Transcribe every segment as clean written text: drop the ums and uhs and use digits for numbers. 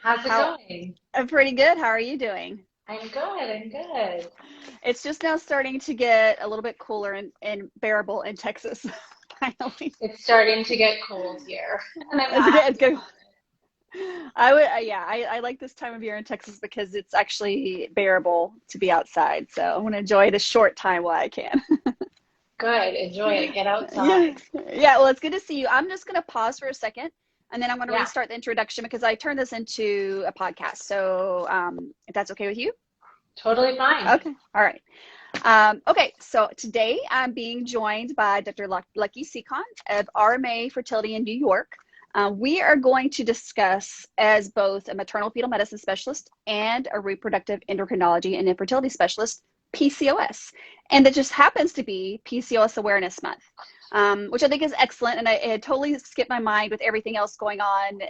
How's it going? I'm pretty good. How are you doing? I'm good. I'm good. It's just now starting to get a little bit cooler and bearable in Texas, finally. It's starting to get cold here, and I'm It's good. It's happy good. about it. I like this time of year in Texas because it's actually bearable to be outside. So I want to enjoy the short time while I can. Good. Enjoy it. Get Yeah. outside. Yeah. Well, it's good to see you. I'm just going to pause for a second and then I'm going to Yeah, restart the introduction because I turned this into a podcast. So if that's okay with you. totally fine. Okay. All right. Okay, so today I'm being joined by Dr. Lucky Sekhon of RMA Fertility in New York. We are going to discuss, as both a maternal fetal medicine specialist and a reproductive endocrinology and infertility specialist, PCOS. And that just happens to be PCOS Awareness Month, which I think is excellent. And it had totally skipped my mind with everything else going on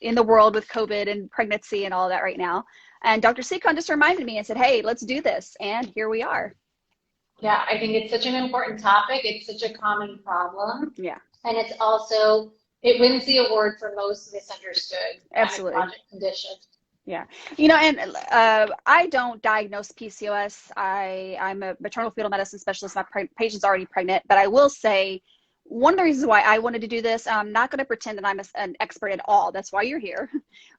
in the world with COVID and pregnancy and all that right now. And Dr. Sekhon just reminded me and said, hey, let's do this. And here we are. Yeah, I think it's such an important topic. It's such a common problem, Yeah, and it's also it wins the award for most misunderstood absolutely. gynecologic condition. Yeah. And I don't diagnose PCOS. I'm a maternal fetal medicine specialist. My patient's already pregnant. But I will say one of the reasons why I wanted to do this, I'm not going to pretend that I'm an expert at all. That's why you're here.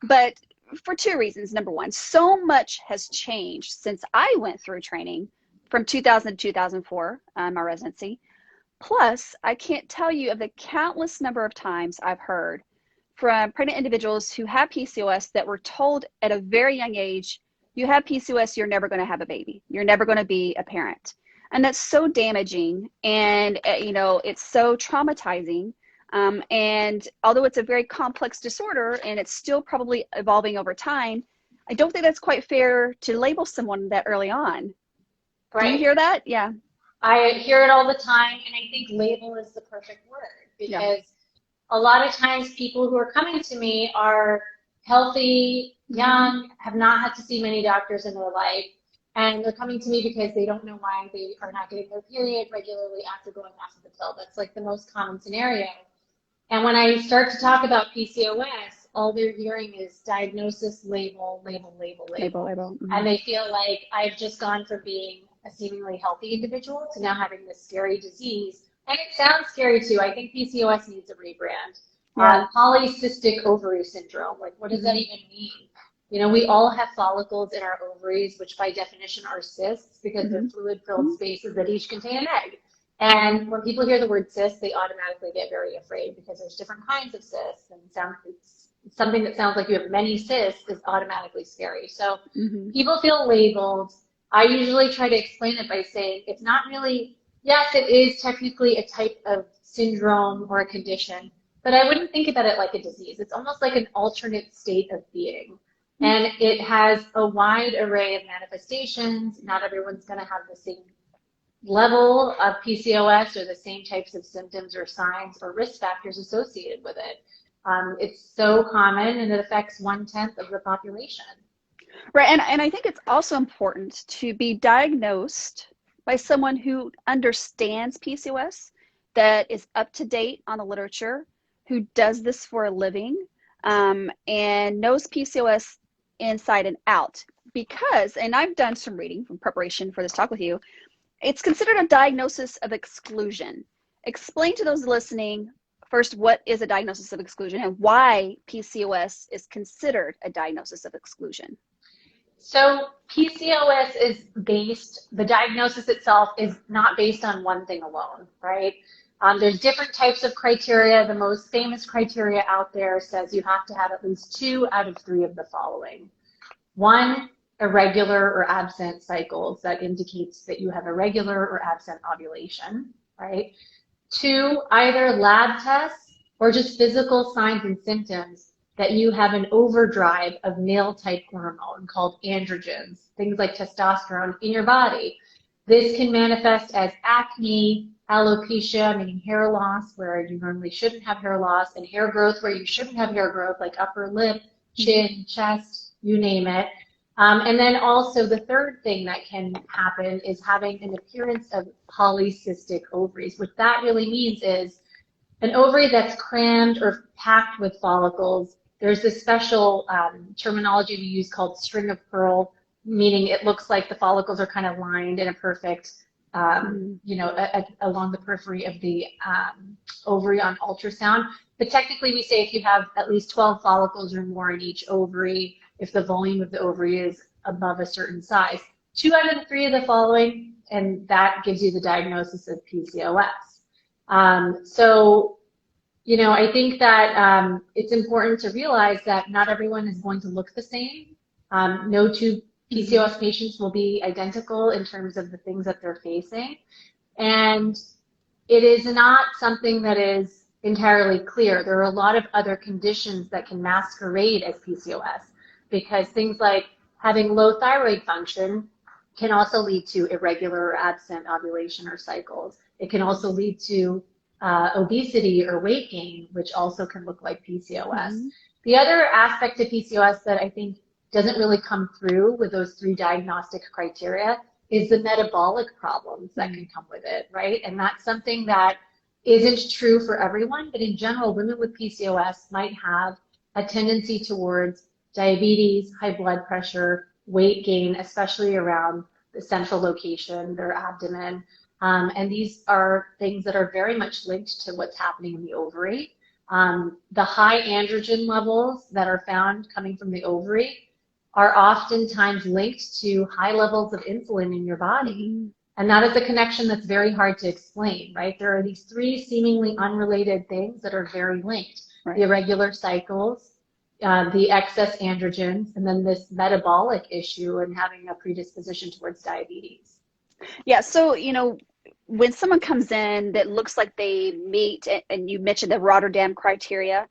But for two reasons. Number one, so much has changed since I went through training from 2000 to 2004, my residency. Plus, I can't tell you of the countless number of times I've heard from pregnant individuals who have PCOS that were told at a very young age, you have PCOS, you're never going to have a baby. You're never going to be a parent. And that's so damaging. And, it's so traumatizing. And although it's a very complex disorder and it's still probably evolving over time, I don't think that's quite fair to label someone that early on. Do you Right. hear that? Yeah. I hear it all the time, and I think label is the perfect word Yeah. because a lot of times people who are coming to me are healthy, young, have not had to see many doctors in their life, and they're coming to me because they don't know why they are not getting their period regularly after going off of the pill. That's like the most common scenario. And when I start to talk about PCOS, all they're hearing is diagnosis, label, label, label, label. Label. And they feel like I've just gone from being a seemingly healthy individual to now having this scary disease. And it sounds scary too. I think PCOS needs a rebrand. Yeah. Polycystic ovary syndrome, like what does that even mean? We all have follicles in our ovaries, which by definition are cysts because they're fluid-filled spaces that each contain an egg. And when people hear the word cyst, they automatically get very afraid because there's different kinds of cysts, and something that sounds like you have many cysts is automatically scary. So people feel labeled. I usually try to explain it by saying it's not really, yes, it is technically a type of syndrome or a condition, but I wouldn't think about it like a disease. It's almost like an alternate state of being. And it has a wide array of manifestations. Not everyone's going to have the same level of PCOS or the same types of symptoms or signs or risk factors associated with it. It's so common and it affects 1/10 of the population. Right. And I think it's also important to be diagnosed by someone who understands PCOS, that is up to date on the literature, who does this for a living, and knows PCOS inside and out. Because, and I've done some reading in preparation for this talk with you, it's considered a diagnosis of exclusion. Explain to those listening first what is a diagnosis of exclusion and why PCOS is considered a diagnosis of exclusion. So PCOS is the diagnosis itself is not based on one thing alone, right? There's different types of criteria. The most famous criteria out there says you have to have at least 2 out of 3 of the following. 1, irregular or absent cycles. That indicates that you have irregular or absent ovulation, right? 2, either lab tests or just physical signs and symptoms that you have an overdrive of male-type hormone called androgens, things like testosterone in your body. This can manifest as acne, alopecia, meaning hair loss, where you normally shouldn't have hair loss, and hair growth where you shouldn't have hair growth, like upper lip, chin, chest, you name it. And then also the third thing that can happen is having an appearance of polycystic ovaries. What that really means is an ovary that's crammed or packed with follicles. there's this special terminology we use called string of pearl, meaning it looks like the follicles are kind of lined in a perfect, along the periphery of the ovary on ultrasound. But technically we say if you have at least 12 follicles or more in each ovary, if the volume of the ovary is above a certain size, 2 out of 3 of the following, and that gives you the diagnosis of PCOS. I think that it's important to realize that not everyone is going to look the same. No two PCOS patients will be identical in terms of the things that they're facing. And it is not something that is entirely clear. There are a lot of other conditions that can masquerade as PCOS, because things like having low thyroid function can also lead to irregular or absent ovulation or cycles. It can also lead to obesity or weight gain, which also can look like PCOS. The other aspect of PCOS that I think doesn't really come through with those 3 diagnostic criteria is the metabolic problems that can come with it, right? And that's something that isn't true for everyone, but in general, women with PCOS might have a tendency towards diabetes, high blood pressure, weight gain, especially around the central location, their abdomen. And these are things that are very much linked to what's happening in the ovary. The high androgen levels that are found coming from the ovary are oftentimes linked to high levels of insulin in your body. And that is a connection that's very hard to explain, right? There are these 3 seemingly unrelated things that are very linked. Right. The irregular cycles, the excess androgens, and then this metabolic issue and having a predisposition towards diabetes. Yeah, so, when someone comes in that looks like they meet, and you mentioned the Rotterdam criteria,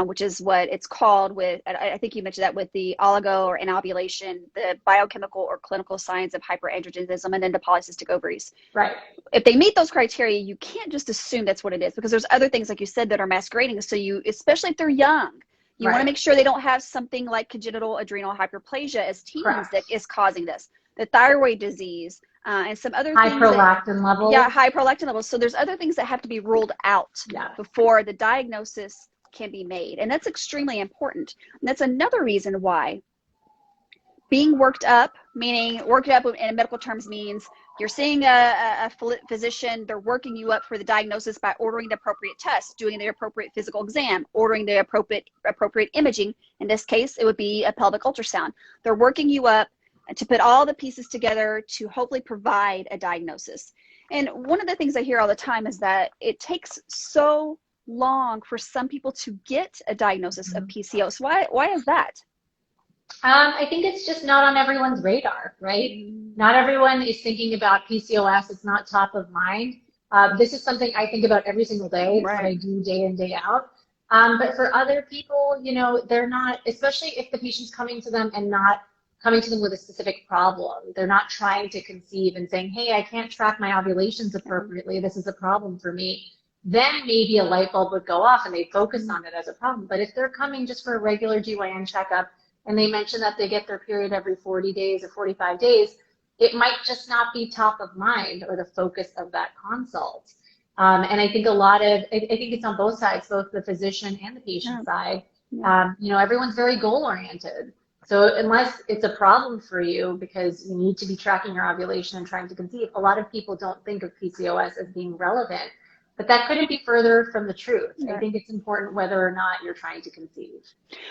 which is what it's called with, I think you mentioned that with the oligo or anovulation, the biochemical or clinical signs of hyperandrogenism, and then the polycystic ovaries. Right. If they meet those criteria, you can't just assume that's what it is, because there's other things, like you said, that are masquerading. So especially if they're young, you want to make sure they don't have something like congenital adrenal hyperplasia as teens that is causing this. The thyroid disease, and some other high things. Prolactin levels. Yeah, high prolactin levels. So there's other things that have to be ruled out before the diagnosis can be made. And that's extremely important. And that's another reason why being worked up, meaning worked up in medical terms means you're seeing a physician, they're working you up for the diagnosis by ordering the appropriate tests, doing the appropriate physical exam, ordering the appropriate imaging. In this case, it would be a pelvic ultrasound. They're working you up to put all the pieces together to hopefully provide a diagnosis. And one of the things I hear all the time is that it takes so long for some people to get a diagnosis of PCOS. Why is that? I think it's just not on everyone's radar, right? Not everyone is thinking about PCOS. It's not top of mind. This is something I think about every single day. It's what I do day in, day out. But for other people, they're not, especially if the patient's coming to them and not coming to them with a specific problem. They're not trying to conceive and saying, hey, I can't track my ovulations appropriately. This is a problem for me. Then maybe a light bulb would go off and they focus on it as a problem. But if they're coming just for a regular GYN checkup and they mention that they get their period every 40 days or 45 days, it might just not be top of mind or the focus of that consult. And I think I think it's on both sides, both the physician and the patient side. Everyone's very goal oriented. So unless it's a problem for you because you need to be tracking your ovulation and trying to conceive, a lot of people don't think of PCOS as being relevant. But that couldn't be further from the truth. I think it's important whether or not you're trying to conceive.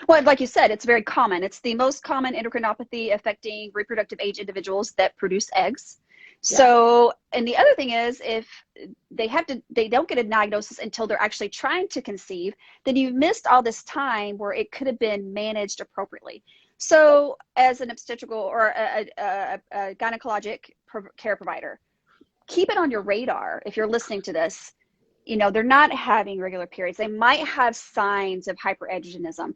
Well, like you said, it's very common. It's the most common endocrinopathy affecting reproductive age individuals that produce eggs. So, and the other thing is, if they don't get a diagnosis until they're actually trying to conceive, then you've missed all this time where it could have been managed appropriately. So as an obstetrical or a gynecologic care provider, keep it on your radar if you're listening to this. They're not having regular periods. They might have signs of hyperandrogenism.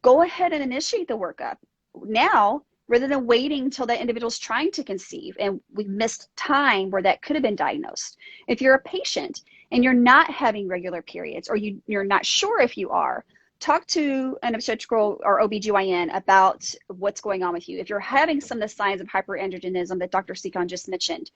Go ahead and initiate the workup now rather than waiting until that individual's trying to conceive and we missed time where that could have been diagnosed. If you're a patient and you're not having regular periods or you're not sure if you are, talk to an obstetrical or OBGYN about what's going on with you. If you're having some of the signs of hyperandrogenism that Dr. Sekhon just mentioned,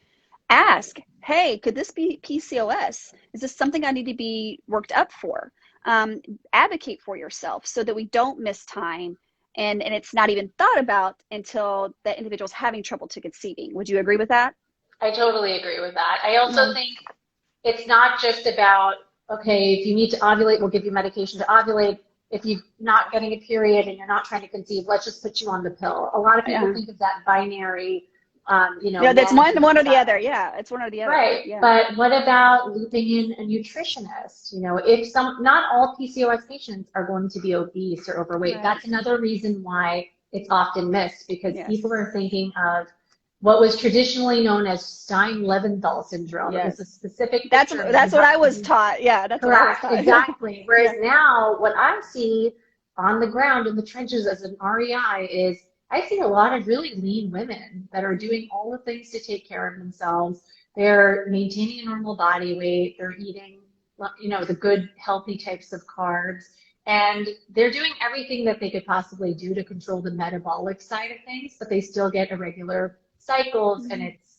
ask, hey, could this be PCOS? Is this something I need to be worked up for? advocate for yourself so that we don't miss time and it's not even thought about until the individual's having trouble to conceiving. Would you agree with that? I totally agree with that. I also think it's not just about, okay, if you need to ovulate, we'll give you medication to ovulate. If you're not getting a period and you're not trying to conceive, let's just put you on the pill. A lot of people think of that binary, that's one or the other. Yeah, it's one or the other. Right. Yeah. But what about looping in a nutritionist? If not all PCOS patients are going to be obese or overweight. Right. That's another reason why it's often missed, because people are thinking of what was traditionally known as Stein-Leventhal syndrome. Yes. It was a specific. That's what I was taught. Yeah, that's correct. What I was taught. Exactly. Whereas now, what I see on the ground in the trenches as an REI is I see a lot of really lean women that are doing all the things to take care of themselves. They're maintaining a normal body weight. They're eating, the good, healthy types of carbs. And they're doing everything that they could possibly do to control the metabolic side of things, but they still get irregular cycles, and it's,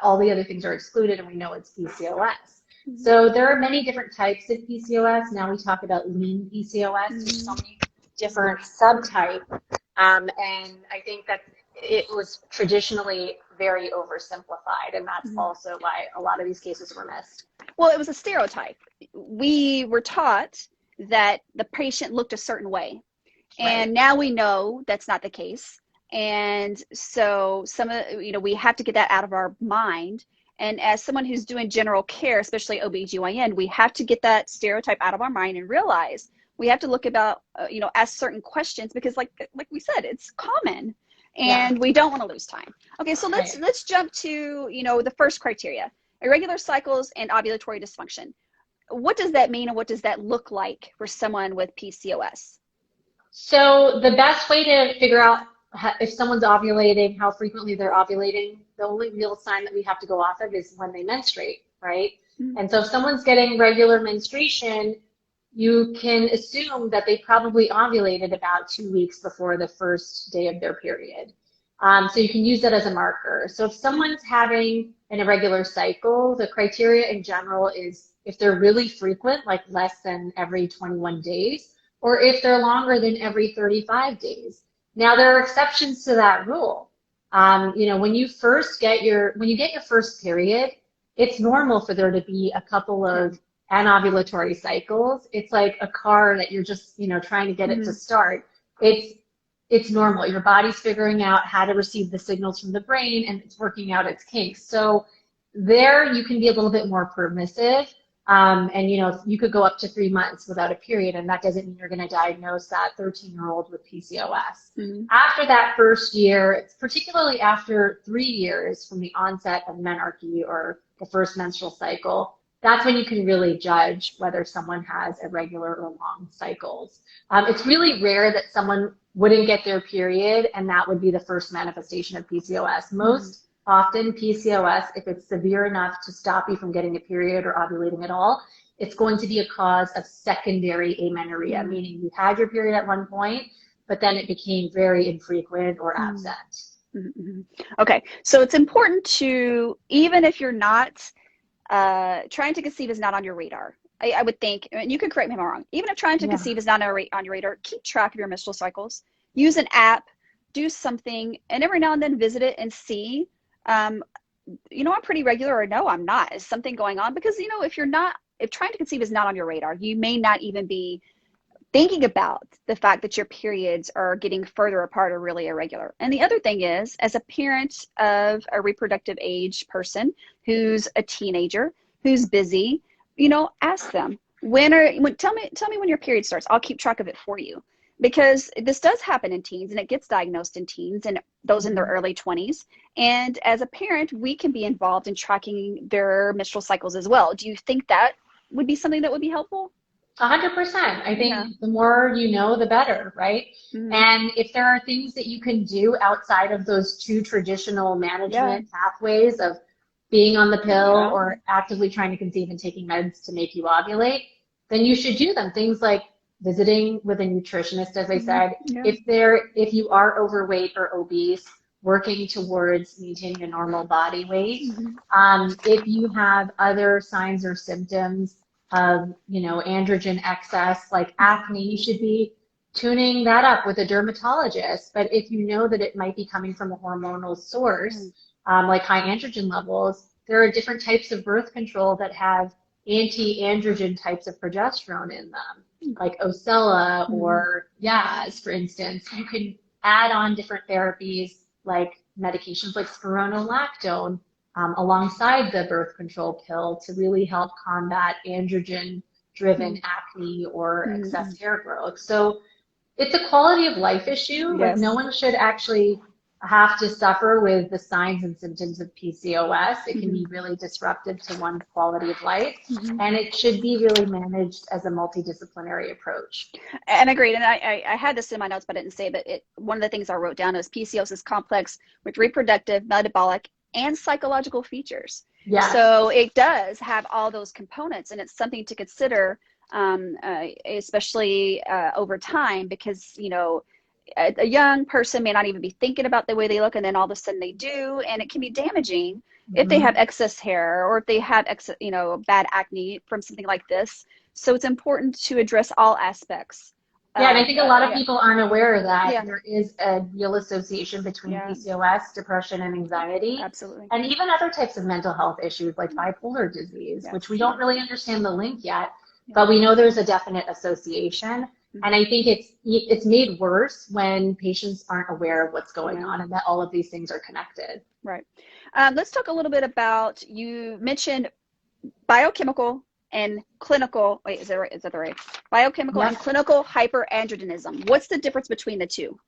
all the other things are excluded, and we know it's PCOS. So there are many different types of PCOS. Now we talk about lean PCOS. There's so many different subtypes. And I think that it was traditionally very oversimplified, and that's also why a lot of these cases were missed. Well, it was a stereotype. We were taught that the patient looked a certain way, and now we know that's not the case. And so we have to get that out of our mind. And as someone who's doing general care, especially OBGYN, we have to get that stereotype out of our mind and realize we have to look about, ask certain questions, because like we said, it's common, and we don't want to lose time. Okay, so let's jump to, the first criteria, irregular cycles and ovulatory dysfunction. What does that mean, and what does that look like for someone with PCOS? So the best way to figure out if someone's ovulating, how frequently they're ovulating, the only real sign that we have to go off of is when they menstruate, right? Mm-hmm. And so if someone's getting regular menstruation, you can assume that they probably ovulated about 2 weeks before the first day of their period. So you can use that as a marker. So if someone's having an irregular cycle, the criteria in general is if they're really frequent, like less than every 21 days, or if they're longer than every 35 days. Now, there are exceptions to that rule. When you get your first period, it's normal for there to be a couple of anovulatory cycles. It's like a car that you're just, trying to get it to start. It's normal. Your body's figuring out how to receive the signals from the brain, and it's working out its kinks. So there you can be a little bit more permissive. And you could go up to 3 months without a period, and that doesn't mean you're going to diagnose that 13-year-old with PCOS. Mm-hmm. After that first year, it's particularly after 3 years from the onset of menarche or the first menstrual cycle, that's when you can really judge whether someone has irregular or long cycles. It's really rare that someone wouldn't get their period, and that would be the first manifestation of PCOS. Most often PCOS, if it's severe enough to stop you from getting a period or ovulating at all, it's going to be a cause of secondary amenorrhea, meaning you had your period at one point, but then it became very infrequent or absent. Mm-hmm. Okay, so it's important to, even if you're not, trying to conceive is not on your radar, I would think, and you can correct me if I'm wrong, even if trying to conceive is not on your radar, keep track of your menstrual cycles, use an app, do something, and every now and then visit it and see, I'm pretty regular, or no, I'm not. Is something going on? Because, if trying to conceive is not on your radar, you may not even be thinking about the fact that your periods are getting further apart or really irregular. And the other thing is, as a parent of a reproductive age person who's a teenager, who's busy, ask them, tell me when your period starts. I'll keep track of it for you. Because this does happen in teens, and it gets diagnosed in teens and those in their early 20s. And as a parent, we can be involved in tracking their menstrual cycles as well. Do you think that would be something that would be helpful? 100%. I think the more you know, the better, right? Mm-hmm. And if there are things that you can do outside of those two traditional management pathways of being on the pill or actively trying to conceive and taking meds to make you ovulate, then you should do them. Things like visiting with a nutritionist, as I said, if you are overweight or obese, working towards maintaining a normal body weight. If you have other signs or symptoms, of, you know, androgen excess, like acne, you should be tuning that up with a dermatologist. But if you know that it might be coming from a hormonal source, like high androgen levels, there are different types of birth control that have anti-androgen types of progesterone in them, like Ocella or Yaz, for instance. You can add on different therapies like medications like spironolactone alongside the birth control pill to really help combat androgen-driven acne or excess hair growth. So it's a quality of life issue. Like no one should actually have to suffer with the signs and symptoms of PCOS. It can be really disruptive to one's quality of life, and it should be really managed as a multidisciplinary approach. And agreed. And I had this in my notes, but I didn't say that. One of the things I wrote down is PCOS is complex with reproductive, metabolic, and psychological features. Yeah. So it does have all those components, and it's something to consider, especially over time, because, you know, a young person may not even be thinking about the way they look, and then all of a sudden they do, and it can be damaging if they have excess hair or if they have bad acne from something like this. So it's important to address all aspects. Yeah, and I think a lot of people aren't aware that there is a real association between PCOS, depression, and anxiety. Absolutely. And even other types of mental health issues like bipolar disease, which we don't really understand the link yet, but we know there's a definite association. And I think it's made worse when patients aren't aware of what's going on and that all of these things are connected. Right. Let's talk a little bit about, you mentioned biochemical and clinical, wait, is that right? Is that the right? Biochemical and clinical hyperandrogenism. What's the difference between the two?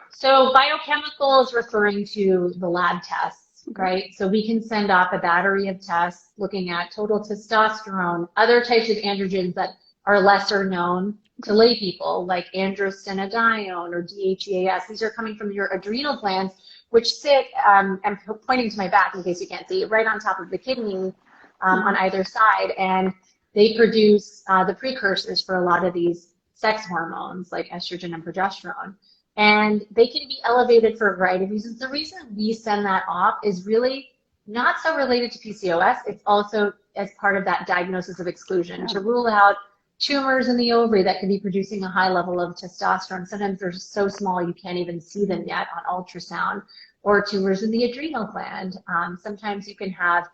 So biochemical is referring to the lab tests, right? So we can send off a battery of tests looking at total testosterone, other types of androgens that are lesser known to lay people, like androstenedione or DHEAS. These are coming from your adrenal glands, which sit, I'm pointing to my back in case you can't see, right on top of the kidney on either side. And they produce the precursors for a lot of these sex hormones like estrogen and progesterone. And they can be elevated for a variety of reasons. The reason we send that off is really not so related to PCOS. It's also as part of that diagnosis of exclusion to rule out tumors in the ovary that could be producing a high level of testosterone. Sometimes they're so small you can't even see them yet on ultrasound, or tumors in the adrenal gland. Sometimes you can have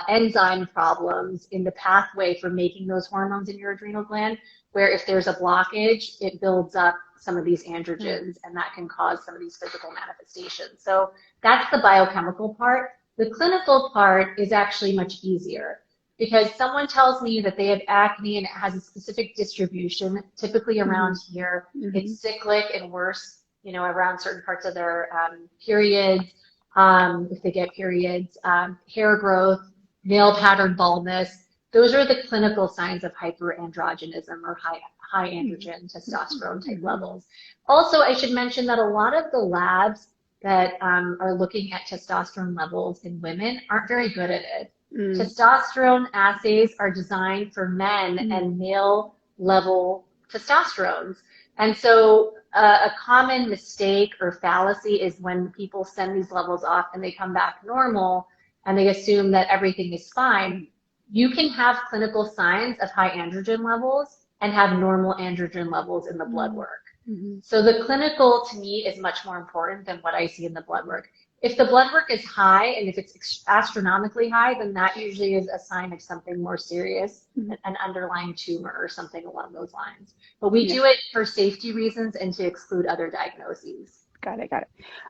enzyme problems in the pathway for making those hormones in your adrenal gland, where if there's a blockage, it builds up some of these androgens, and that can cause some of these physical manifestations. So that's the biochemical part. The clinical part is actually much easier, because someone tells me that they have acne and it has a specific distribution, typically around here. It's cyclic and worse, you know, around certain parts of their periods, if they get periods, hair growth, male pattern baldness. Those are the clinical signs of hyperandrogenism or high androgen testosterone type levels. Also, I should mention that a lot of the labs that are looking at testosterone levels in women aren't very good at it. Testosterone assays are designed for men and male level testosterones. And so a common mistake or fallacy is when people send these levels off and they come back normal and they assume that everything is fine. You can have clinical signs of high androgen levels and have normal androgen levels in the blood work. So the clinical to me is much more important than what I see in the blood work. If the blood work is high and if it's astronomically high, then that usually is a sign of something more serious, an underlying tumor or something along those lines. But we do it for safety reasons and to exclude other diagnoses. Got it.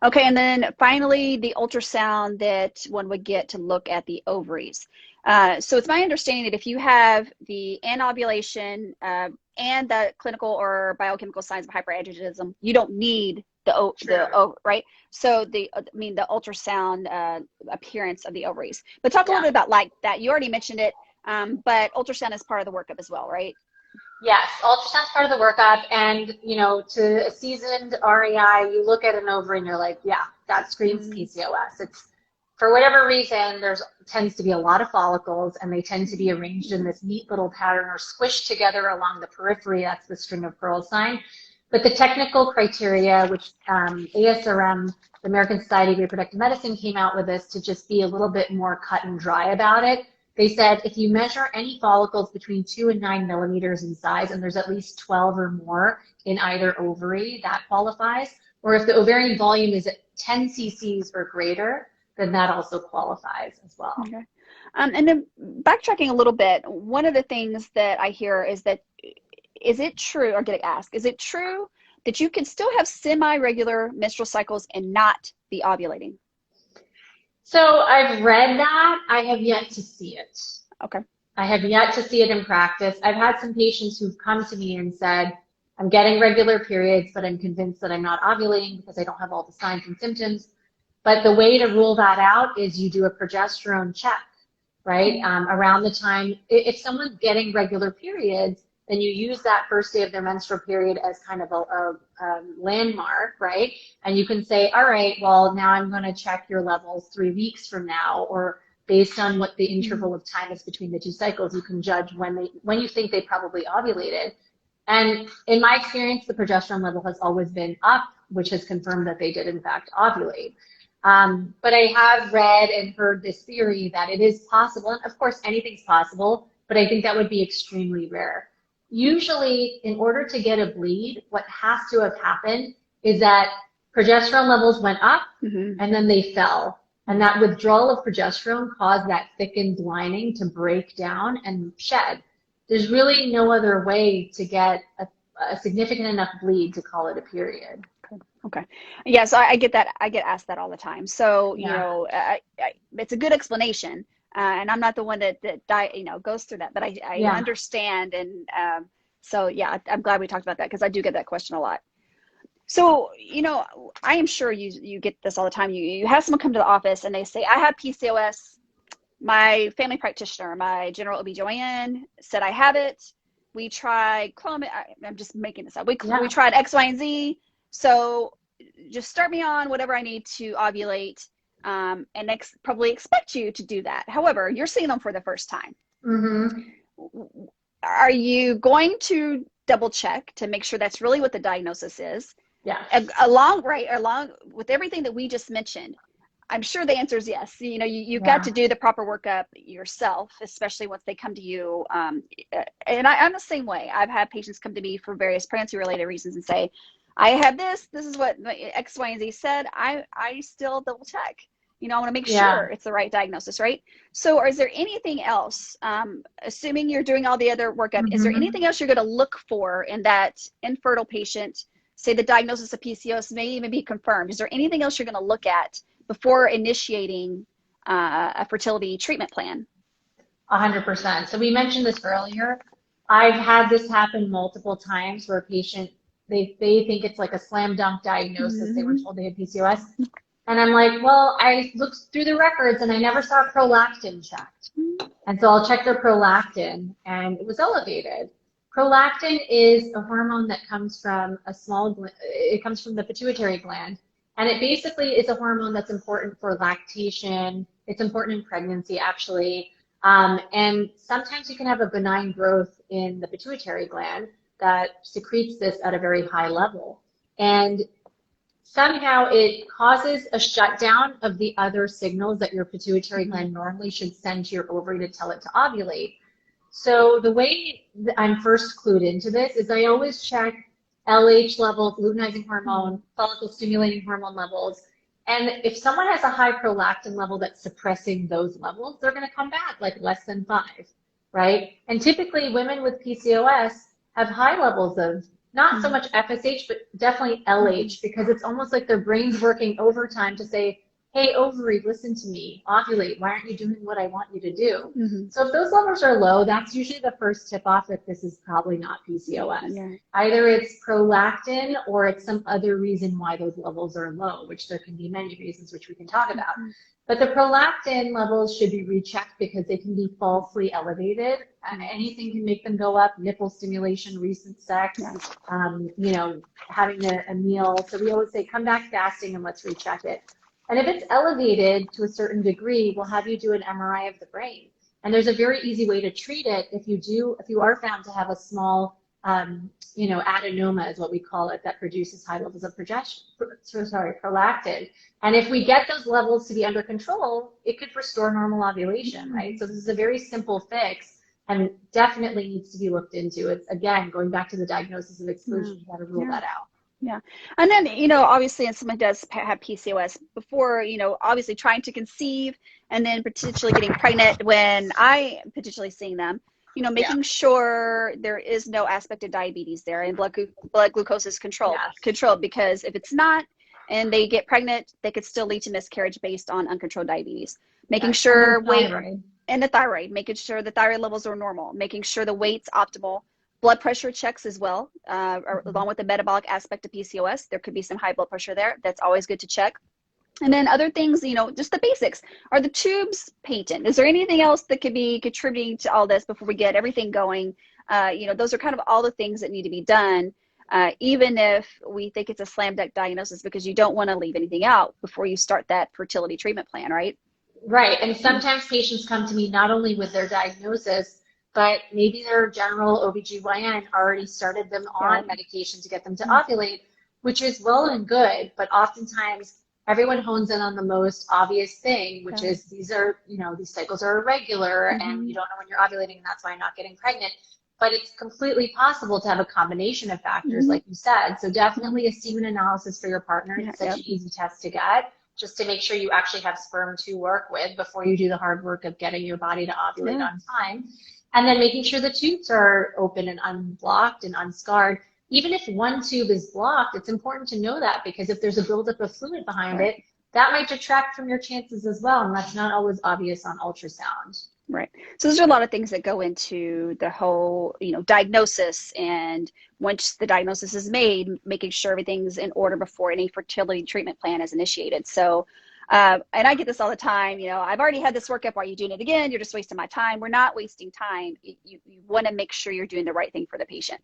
Okay, and then finally, the ultrasound that one would get to look at the ovaries. So it's my understanding that if you have the anovulation and the clinical or biochemical signs of hyperandrogenism, you don't need the right? So the ultrasound appearance of the ovaries. But talk a little bit about like that. You already mentioned it, but ultrasound is part of the workup as well, right? Yes, ultrasound's part of the workup, and you know, to a seasoned REI, you look at an ovary and you're like, yeah, that screams PCOS. It's, for whatever reason, tends to be a lot of follicles, and they tend to be arranged in this neat little pattern or squished together along the periphery. That's the string of pearls sign. But the technical criteria, which ASRM, the American Society of Reproductive Medicine, came out with this to just be a little bit more cut and dry about it. They said if you measure any follicles between 2 and 9 millimeters in size, and there's at least 12 or more in either ovary, that qualifies. Or if the ovarian volume is at 10 cc's or greater, then that also qualifies as well. Okay. And then backtracking a little bit, one of the things that I hear is that, is it true, or get asked, is it true that you can still have semi-regular menstrual cycles and not be ovulating? So I've read that. I have yet to see it. Okay. I have yet to see it in practice. I've had some patients who've come to me and said, I'm getting regular periods, but I'm convinced that I'm not ovulating because I don't have all the signs and symptoms. But the way to rule that out is you do a progesterone check, right? Around the time, if someone's getting regular periods, then you use that first day of their menstrual period as kind of a landmark, right? And you can say, all right, well, now I'm going to check your levels 3 weeks from now, or based on what the interval of time is between the 2 cycles, you can judge when you think they probably ovulated. And in my experience, the progesterone level has always been up, which has confirmed that they did in fact ovulate. But I have read and heard this theory that it is possible, and of course anything's possible, but I think that would be extremely rare. Usually, in order to get a bleed, what has to have happened is that progesterone levels went up and then they fell. And that withdrawal of progesterone caused that thickened lining to break down and shed. There's really no other way to get a significant enough bleed to call it a period. Okay. Yeah, so I get that. I get asked that all the time. So, you know, it's a good explanation. And I'm not the one that goes through that, but I understand. And so, yeah, I'm glad we talked about that, because I do get that question a lot. So, you know, I am sure you get this all the time. You have someone come to the office and they say, I have PCOS. My family practitioner, my general OB/GYN said I have it. We tried Clomid. I'm just making this up. We tried X, Y, and Z. So just start me on whatever I need to ovulate. And probably expect you to do that. However, you're seeing them for the first time. Are you going to double check to make sure that's really what the diagnosis is? Yeah. Along with everything that we just mentioned, I'm sure the answer is yes. You know, you've got to do the proper workup yourself, especially once they come to you. And I'm the same way. I've had patients come to me for various pregnancy-related reasons and say, I have this is what X, Y, and Z said. I still double check. You know, I want to make sure it's the right diagnosis, right? So is there anything else, assuming you're doing all the other workup, is there anything else you're going to look for in that infertile patient? Say the diagnosis of PCOS may even be confirmed. Is there anything else you're going to look at before initiating a fertility treatment plan? 100%. So we mentioned this earlier. I've had this happen multiple times where a patient, they think it's like a slam dunk diagnosis. They were told they had PCOS. And I'm like, well, I looked through the records and I never saw prolactin checked. And so I'll check their prolactin, and it was elevated. Prolactin is a hormone that comes from it comes from the pituitary gland. And it basically is a hormone that's important for lactation. It's important in pregnancy, actually. And sometimes you can have a benign growth in the pituitary gland that secretes this at a very high level. And somehow it causes a shutdown of the other signals that your pituitary gland normally should send to your ovary to tell it to ovulate. So the way that I'm first clued into this is I always check LH levels, luteinizing hormone, follicle stimulating hormone levels. And if someone has a high prolactin level that's suppressing those levels, they're going to come back like less than 5, right? And typically women with PCOS have high levels of not so much FSH, but definitely LH, because it's almost like their brain's working overtime to say, hey, ovary, listen to me, ovulate. Why aren't you doing what I want you to do? So if those levels are low, that's usually the first tip off that this is probably not PCOS. Either it's prolactin or it's some other reason why those levels are low, which there can be many reasons, which we can talk about. But the prolactin levels should be rechecked because they can be falsely elevated. Anything can make them go up, nipple stimulation, recent sex, you know, having a meal. So we always say, come back fasting and let's recheck it. And if it's elevated to a certain degree, we'll have you do an MRI of the brain. And there's a very easy way to treat it if you are found to have a small adenoma is what we call it, that produces high levels of prolactin. And if we get those levels to be under control, it could restore normal ovulation, right? So this is a very simple fix and definitely needs to be looked into. It's, again, going back to the diagnosis of exclusion, you got to rule that out. Yeah. And then, obviously, if someone does have PCOS before, obviously trying to conceive and then potentially getting pregnant when I am potentially seeing them, making sure there is no aspect of diabetes there and blood glucose is controlled, because if it's not and they get pregnant, they could still lead to miscarriage based on uncontrolled diabetes. Making sure and the thyroid, making sure the thyroid levels are normal, making sure the weight's optimal. Blood pressure checks as well, along with the metabolic aspect of PCOS. There could be some high blood pressure there. That's always good to check. And then other things, just the basics. Are the tubes patent? Is there anything else that could be contributing to all this before we get everything going? Those are kind of all the things that need to be done, even if we think it's a slam dunk diagnosis, because you don't want to leave anything out before you start that fertility treatment plan, right? Right. And sometimes patients come to me not only with their diagnosis, but maybe their general OBGYN already started them on medication to get them to ovulate, which is well and good, but oftentimes everyone hones in on the most obvious thing, which is these cycles are irregular and you don't know when you're ovulating, and that's why I'm not getting pregnant. But it's completely possible to have a combination of factors, like you said. So definitely a semen analysis for your partner. It's such an easy test to get, just to make sure you actually have sperm to work with before you do the hard work of getting your body to ovulate on time. And then making sure the tubes are open and unblocked and unscarred. Even if one tube is blocked, it's important to know that, because if there's a buildup of fluid behind it, that might detract from your chances as well. And that's not always obvious on ultrasound. Right. So there's a lot of things that go into the whole, diagnosis. And once the diagnosis is made, making sure everything's in order before any fertility treatment plan is initiated. So, and I get this all the time, I've already had this workup. Why are you doing it again? You're just wasting my time. We're not wasting time. You want to make sure you're doing the right thing for the patient.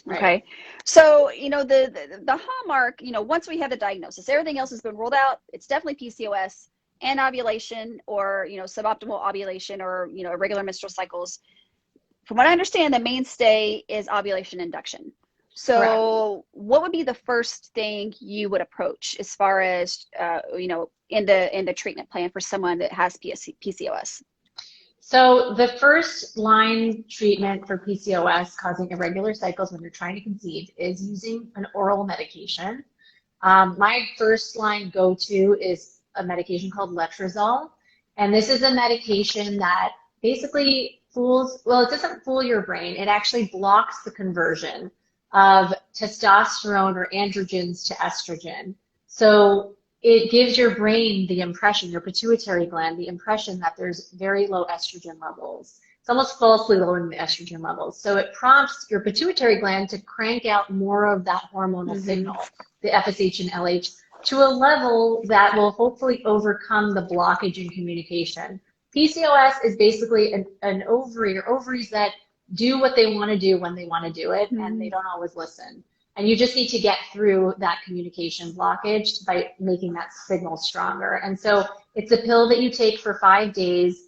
Right. Okay. So, the hallmark, once we have the diagnosis, everything else has been ruled out. It's definitely PCOS and ovulation, or, suboptimal ovulation, or, irregular menstrual cycles. From what I understand, the mainstay is ovulation induction. So what would be the first thing you would approach as far as, in the treatment plan for someone that has PCOS? So the first line treatment for PCOS causing irregular cycles when you're trying to conceive is using an oral medication. My first line go-to is a medication called letrozole. And this is a medication that basically it doesn't fool your brain. It actually blocks the conversion of testosterone or androgens to estrogen. So it gives your brain the impression, your pituitary gland, the impression that there's very low estrogen levels. It's almost falsely lowering the estrogen levels. So it prompts your pituitary gland to crank out more of that hormonal signal, the FSH and LH, to a level that will hopefully overcome the blockage in communication. PCOS is basically an ovary, or ovaries that do what they want to do when they want to do it, and they don't always listen. And you just need to get through that communication blockage by making that signal stronger. And so it's a pill that you take for 5 days.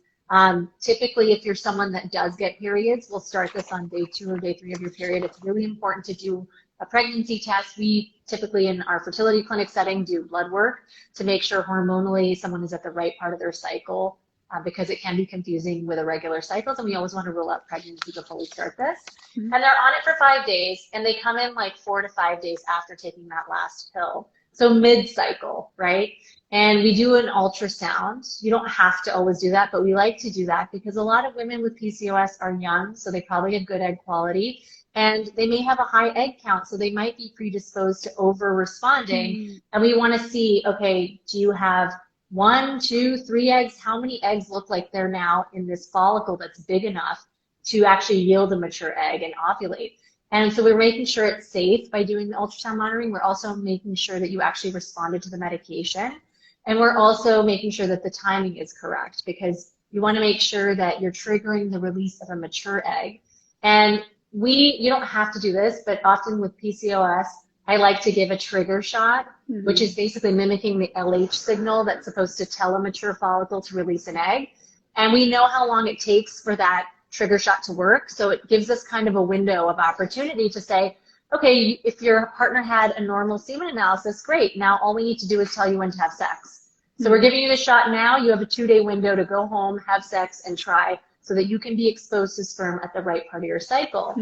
Typically, if you're someone that does get periods, we'll start this on day 2 or day 3 of your period. It's really important to do a pregnancy test. We typically, in our fertility clinic setting, do blood work to make sure hormonally someone is at the right part of their cycle, because it can be confusing with irregular cycles, and we always want to rule out pregnancy before we start this. And they're on it for 5 days, and they come in like 4 to 5 days after taking that last pill. So mid-cycle, right? And we do an ultrasound. You don't have to always do that, but we like to do that because a lot of women with PCOS are young, so they probably have good egg quality, and they may have a high egg count, so they might be predisposed to over-responding. And we want to see, okay, do you have 1, 2, 3 eggs? How many eggs look like they're now in this follicle that's big enough to actually yield a mature egg and ovulate? And so we're making sure it's safe by doing the ultrasound monitoring. We're also making sure that you actually responded to the medication. And we're also making sure that the timing is correct, because you want to make sure that you're triggering the release of a mature egg. And you don't have to do this, but often with PCOS, I like to give a trigger shot, which is basically mimicking the LH signal that's supposed to tell a mature follicle to release an egg. And we know how long it takes for that trigger shot to work. So it gives us kind of a window of opportunity to say, okay, if your partner had a normal semen analysis, great. Now all we need to do is tell you when to have sex. So we're giving you the shot now. You have a 2-day window to go home, have sex, and try so that you can be exposed to sperm at the right part of your cycle.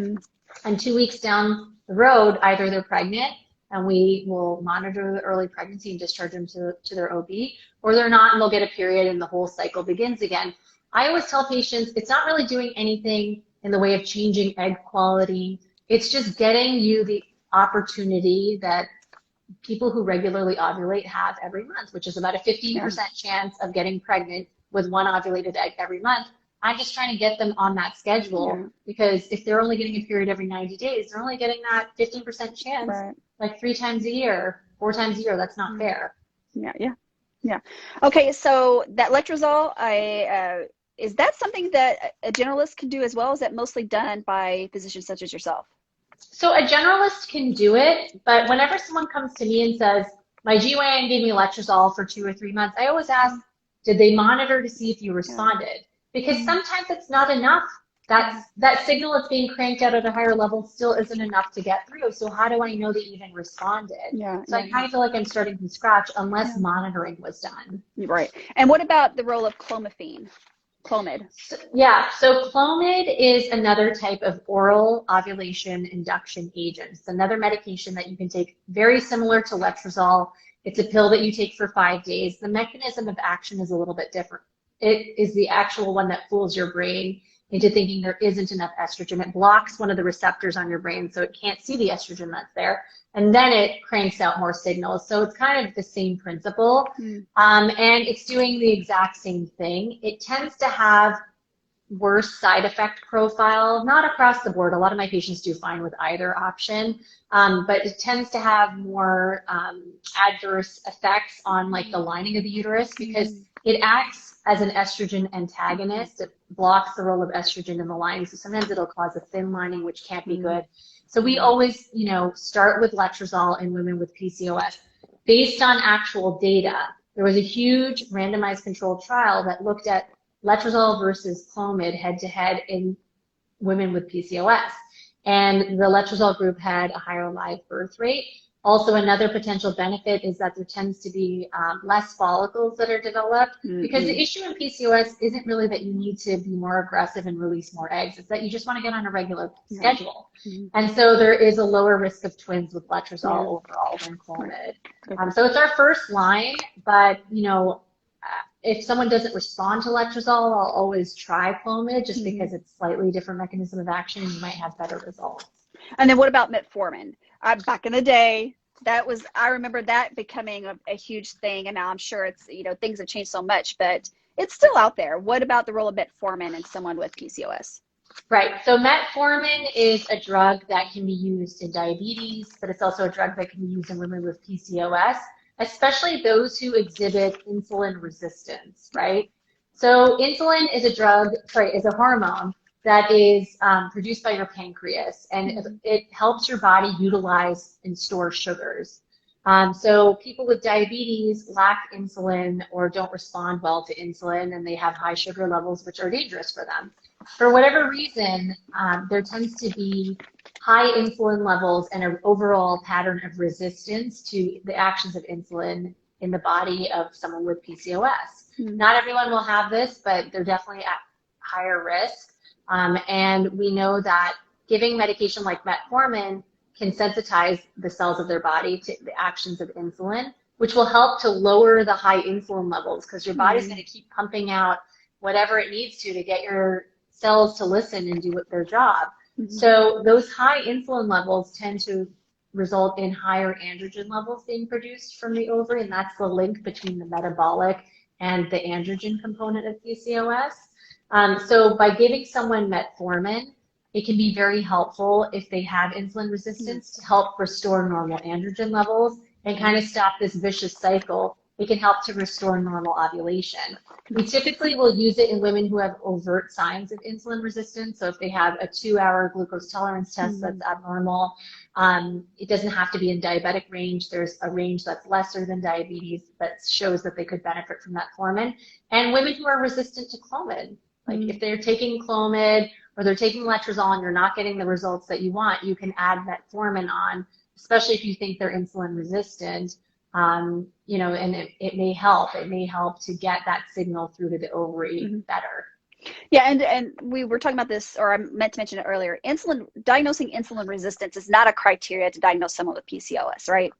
And 2 weeks down the road, either they're pregnant and we will monitor the early pregnancy and discharge them to their OB, or they're not and they'll get a period and the whole cycle begins again. I always tell patients it's not really doing anything in the way of changing egg quality. It's just getting you the opportunity that people who regularly ovulate have every month, which is about a 15% chance of getting pregnant with one ovulated egg every month. I'm just trying to get them on that schedule because if they're only getting a period every 90 days, they're only getting that 15% chance like 3 times a year, 4 times a year. That's not fair. Yeah. Okay, so that letrozole, is that something that a generalist can do as well? Is that mostly done by physicians such as yourself? So a generalist can do it, but whenever someone comes to me and says, my GYN gave me letrozole for 2 or 3 months, I always ask, did they monitor to see if you responded? Because sometimes it's not enough. That signal that's being cranked out at a higher level still isn't enough to get through. So how do I know they even responded? So I kind of feel like I'm starting from scratch unless monitoring was done. Right. And what about the role of Clomiphene? Clomid. So Clomid is another type of oral ovulation induction agent. It's another medication that you can take very similar to letrozole. It's a pill that you take for 5 days. The mechanism of action is a little bit different. It is the actual one that fools your brain into thinking there isn't enough estrogen. It blocks one of the receptors on your brain so it can't see the estrogen that's there. And then it cranks out more signals. So it's kind of the same principle. And it's doing the exact same thing. It tends to have worse side effect profile, not across the board. A lot of my patients do fine with either option, but it tends to have more adverse effects on like the lining of the uterus because it acts as an estrogen antagonist. It blocks the role of estrogen in the lining. So sometimes it'll cause a thin lining, which can't be good. So we always, start with letrozole in women with PCOS based on actual data. There was a huge randomized controlled trial that looked at letrozole versus Clomid head-to-head in women with PCOS. And the letrozole group had a higher live birth rate. Also, another potential benefit is that there tends to be less follicles that are developed because the issue in PCOS isn't really that you need to be more aggressive and release more eggs. It's that you just want to get on a regular schedule. And so there is a lower risk of twins with letrozole overall than Clomid. So it's our first line, but, if someone doesn't respond to letrozole, I'll always try Clomid just because it's slightly different mechanism of action and you might have better results. And then what about metformin? Back in the day, I remember that becoming a huge thing, and now I'm sure it's, things have changed so much, but it's still out there. What about the role of metformin in someone with PCOS? Right. So metformin is a drug that can be used in diabetes, but it's also a drug that can be used in women with PCOS, especially those who exhibit insulin resistance, right? So insulin is a hormone that is produced by your pancreas, and it helps your body utilize and store sugars. So people with diabetes lack insulin or don't respond well to insulin, and they have high sugar levels, which are dangerous for them. For whatever reason, there tends to be high insulin levels and an overall pattern of resistance to the actions of insulin in the body of someone with PCOS. Not everyone will have this, but they're definitely at higher risk. And we know that giving medication like metformin can sensitize the cells of their body to the actions of insulin, which will help to lower the high insulin levels because your body's going to keep pumping out whatever it needs to get your cells to listen and do their job. So those high insulin levels tend to result in higher androgen levels being produced from the ovary, and that's the link between the metabolic and the androgen component of PCOS. So by giving someone metformin, it can be very helpful if they have insulin resistance to help restore normal androgen levels and kind of stop this vicious cycle. It can help to restore normal ovulation. We typically will use it in women who have overt signs of insulin resistance. So if they have a 2-hour glucose tolerance test that's abnormal, it doesn't have to be in diabetic range. There's a range that's lesser than diabetes that shows that they could benefit from metformin. And women who are resistant to Clomid, like if they're taking Clomid or they're taking letrozole and you're not getting the results that you want, you can add metformin on, especially if you think they're insulin resistant. You know, and it may help. It may help to get that signal through to the ovary better. Yeah, and we were talking about this, or I meant to mention it earlier. Diagnosing insulin resistance is not a criteria to diagnose someone with PCOS, right?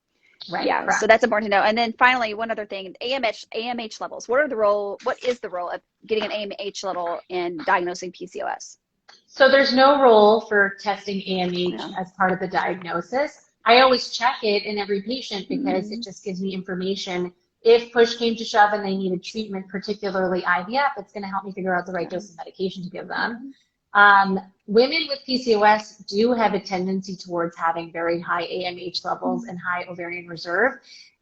Right. Yeah, correct. so that's important to know. And then finally, one other thing, AMH levels. What is the role of getting an AMH level in diagnosing PCOS? So there's no role for testing AMH as part of the diagnosis. I always check it in every patient because it just gives me information. If push came to shove and they needed treatment, particularly IVF, it's going to help me figure out the right dose of medication to give them. Women with PCOS do have a tendency towards having very high AMH levels and high ovarian reserve.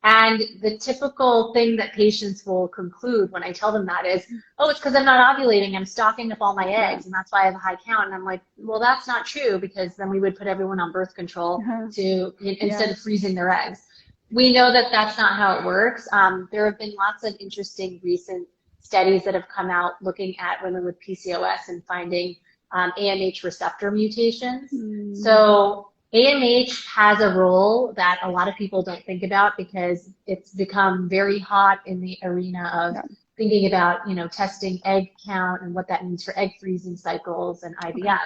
And the typical thing that patients will conclude when I tell them that is, oh, it's because I'm not ovulating, I'm stocking up all my eggs, and that's why I have a high count. And I'm like, well, that's not true, because then we would put everyone on birth control instead of freezing their eggs. We know that that's not how it works. There have been lots of interesting recent studies that have come out looking at women with PCOS and finding AMH receptor mutations. So AMH has a role that a lot of people don't think about because it's become very hot in the arena of thinking about, you know, testing egg count and what that means for egg freezing cycles and IVF.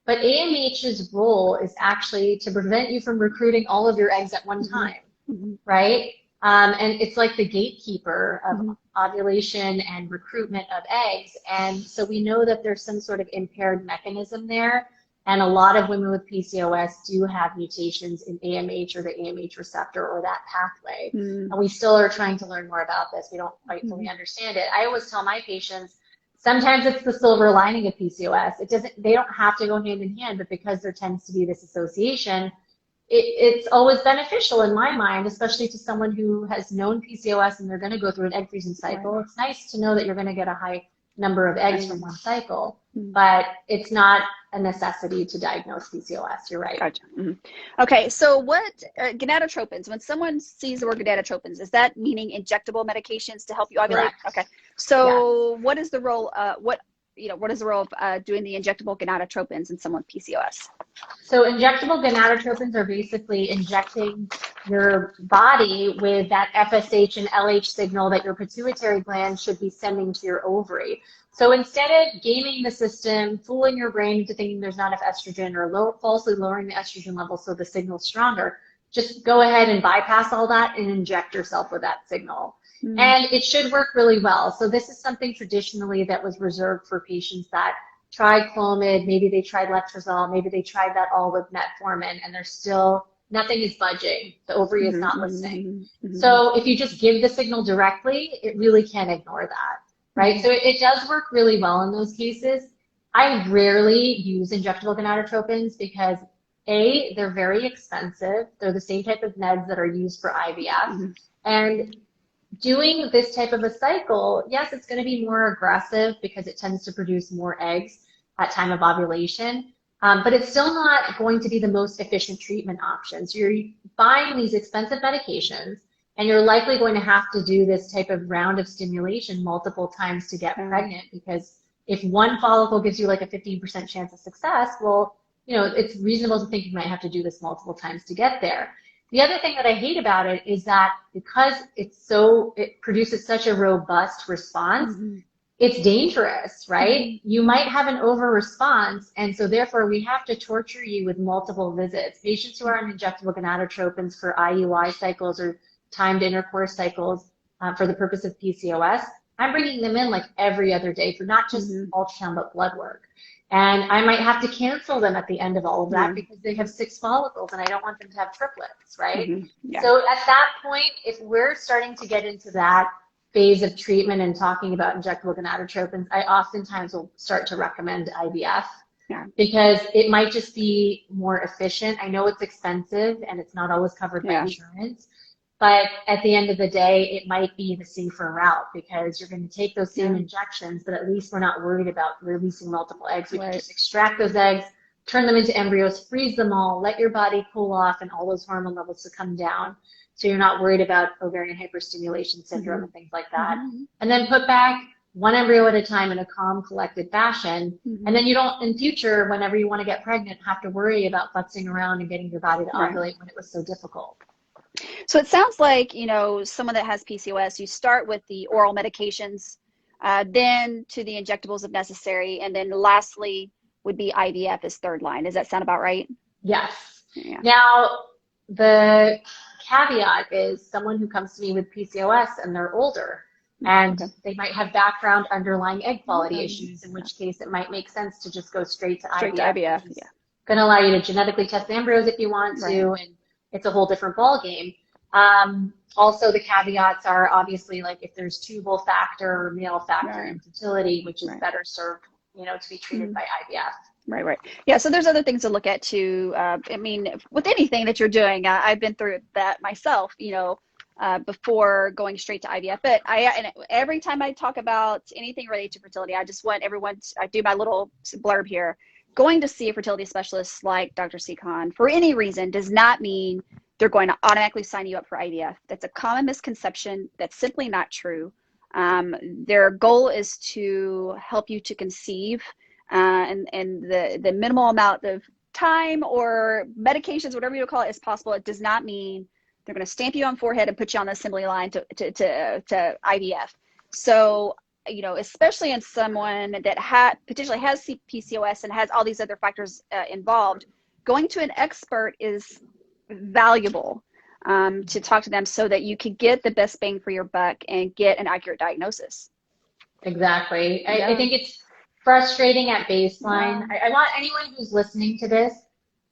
But AMH's role is actually to prevent you from recruiting all of your eggs at one time, right? And it's like the gatekeeper of ovulation and recruitment of eggs. And so we know that there's some sort of impaired mechanism there. And a lot of women with PCOS do have mutations in AMH or the AMH receptor or that pathway. And we still are trying to learn more about this. We don't quite fully understand it. I always tell my patients, sometimes it's the silver lining of PCOS. They don't have to go hand in hand, but because there tends to be this association, it's always beneficial in my mind, especially to someone who has known PCOS and they're going to go through an egg freezing cycle. It's nice to know that you're going to get a high number of eggs from one cycle, but it's not a necessity to diagnose PCOS. You're right. Gotcha. Okay, so what gonadotropins? When someone sees the word gonadotropins, is that meaning injectable medications to help you ovulate? Correct. Okay. So what is the role? What is the role of doing the injectable gonadotropins in someone with PCOS? So injectable gonadotropins are basically injecting your body with that FSH and LH signal that your pituitary gland should be sending to your ovary. So instead of gaming the system, fooling your brain into thinking there's not enough estrogen or falsely lowering the estrogen level so the signal's stronger, just go ahead and bypass all that and inject yourself with that signal. And it should work really well. So this is something traditionally that was reserved for patients that tried Clomid, maybe they tried letrozole, maybe they tried that all with metformin, and there's still, nothing is budging. The ovary is not listening. So if you just give the signal directly, it really can't ignore that, right? So it does work really well in those cases. I rarely use injectable gonadotropins because A, they're very expensive. They're the same type of meds that are used for IVF. And doing this type of a cycle, yes, it's going to be more aggressive because it tends to produce more eggs at time of ovulation, but it's still not going to be the most efficient treatment option. So you're buying these expensive medications, and you're likely going to have to do this type of round of stimulation multiple times to get pregnant, because if one follicle gives you like a 15% chance of success, well, you know, it's reasonable to think you might have to do this multiple times to get there. The other thing that I hate about it is that because it produces such a robust response, it's dangerous, right? You might have an over response, and so therefore we have to torture you with multiple visits. Patients who are on injectable gonadotropins for IUI cycles or timed intercourse cycles for the purpose of PCOS, I'm bringing them in like every other day for not just ultrasound but blood work. And I might have to cancel them at the end of all of that because they have 6 follicles and I don't want them to have triplets, right? So at that point, if we're starting to get into that phase of treatment and talking about injectable gonadotropins, I oftentimes will start to recommend IVF because it might just be more efficient. I know it's expensive and it's not always covered by insurance, but at the end of the day, it might be the safer route because you're going to take those same injections, but at least we're not worried about releasing multiple eggs. We can just extract those eggs, turn them into embryos, freeze them all, let your body cool off and all those hormone levels to come down. So you're not worried about ovarian hyperstimulation syndrome and things like that. And then put back one embryo at a time in a calm, collected fashion. And then you don't, in future, whenever you want to get pregnant, have to worry about futzing around and getting your body to ovulate when it was so difficult. So it sounds like, you know, someone that has PCOS, you start with the oral medications, then to the injectables if necessary, and then lastly would be IVF as third line. Does that sound about right? Yes. Yeah. Now, the caveat is someone who comes to me with PCOS and they're older, and they might have background underlying egg quality issues, in which case it might make sense to just go straight to IVF. It's going to allow you to genetically test the embryos if you want to, and it's a whole different ball game. Also, the caveats are obviously like if there's tubal factor or male factor infertility, which is better served, you know, to be treated by IVF. Right. Yeah, so there's other things to look at too. I mean, with anything that you're doing, I've been through that myself, you know, before going straight to IVF. But and every time I talk about anything related to fertility, I just want everyone to, I do my little blurb here. Going to see a fertility specialist like Dr. Sekhon for any reason does not mean they're going to automatically sign you up for IVF. That's a common misconception. That's simply not true. Their goal is to help you to conceive, and the minimal amount of time or medications, whatever you call it, is possible. It does not mean they're going to stamp you on forehead and put you on the assembly line to IVF. So, you know, especially in someone that potentially has PCOS and has all these other factors involved, going to an expert is valuable to talk to them so that you can get the best bang for your buck and get an accurate diagnosis. Exactly. I think it's frustrating at baseline. I want anyone who's listening to this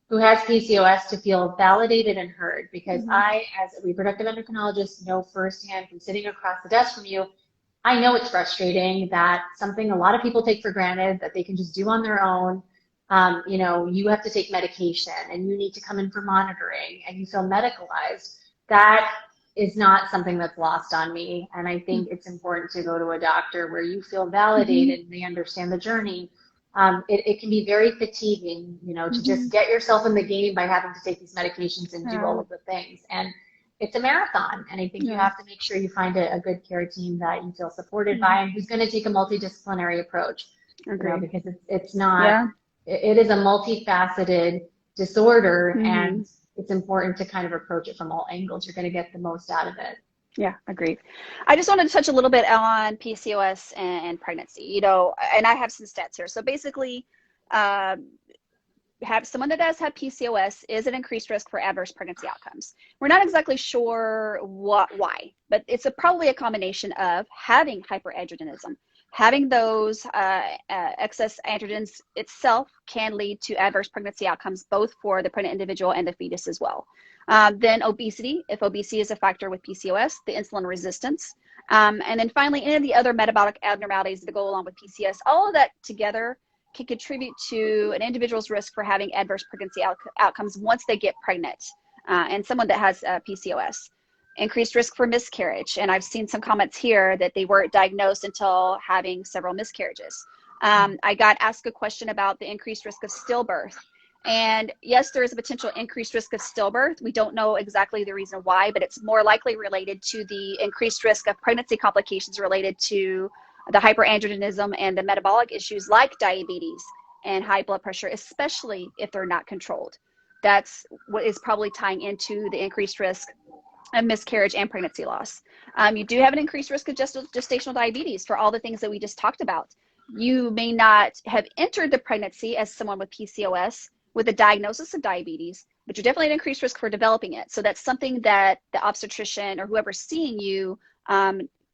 who has PCOS to feel validated and heard, because I, as a reproductive endocrinologist, know firsthand from sitting across the desk from you, I know it's frustrating that something a lot of people take for granted that they can just do on their own. You know, you have to take medication and you need to come in for monitoring and you feel medicalized. That is not something that's lost on me. And I think it's important to go to a doctor where you feel validated and they understand the journey. It can be very fatiguing, you know, to just get yourself in the game by having to take these medications and do all of the things. And it's a marathon. And I think you have to make sure you find a good care team that you feel supported by and who's going to take a multidisciplinary approach. You know, because it's not, it is a multifaceted disorder and it's important to kind of approach it from all angles. You're going to get the most out of it. Yeah, agreed. I just wanted to touch a little bit on PCOS and pregnancy, you know, and I have some stats here. So basically, someone that does have PCOS is an increased risk for adverse pregnancy outcomes. We're not exactly sure why, but it's probably a combination of having hyperandrogenism. Having those excess androgens itself can lead to adverse pregnancy outcomes, both for the pregnant individual and the fetus as well. Then obesity, if obesity is a factor with PCOS, the insulin resistance. And then finally, any of the other metabolic abnormalities that go along with PCOS, all of that together can contribute to an individual's risk for having adverse pregnancy outcomes once they get pregnant, and someone that has PCOS. Increased risk for miscarriage. And I've seen some comments here that they weren't diagnosed until having several miscarriages. I got asked a question about the increased risk of stillbirth. And yes, there is a potential increased risk of stillbirth. We don't know exactly the reason why, but it's more likely related to the increased risk of pregnancy complications related to the hyperandrogenism and the metabolic issues like diabetes and high blood pressure, especially if they're not controlled. That's what is probably tying into the increased risk of miscarriage and pregnancy loss. You do have an increased risk of gestational diabetes for all the things that we just talked about. You may not have entered the pregnancy as someone with PCOS with a diagnosis of diabetes, but you're definitely at increased risk for developing it. So that's something that the obstetrician or whoever's seeing you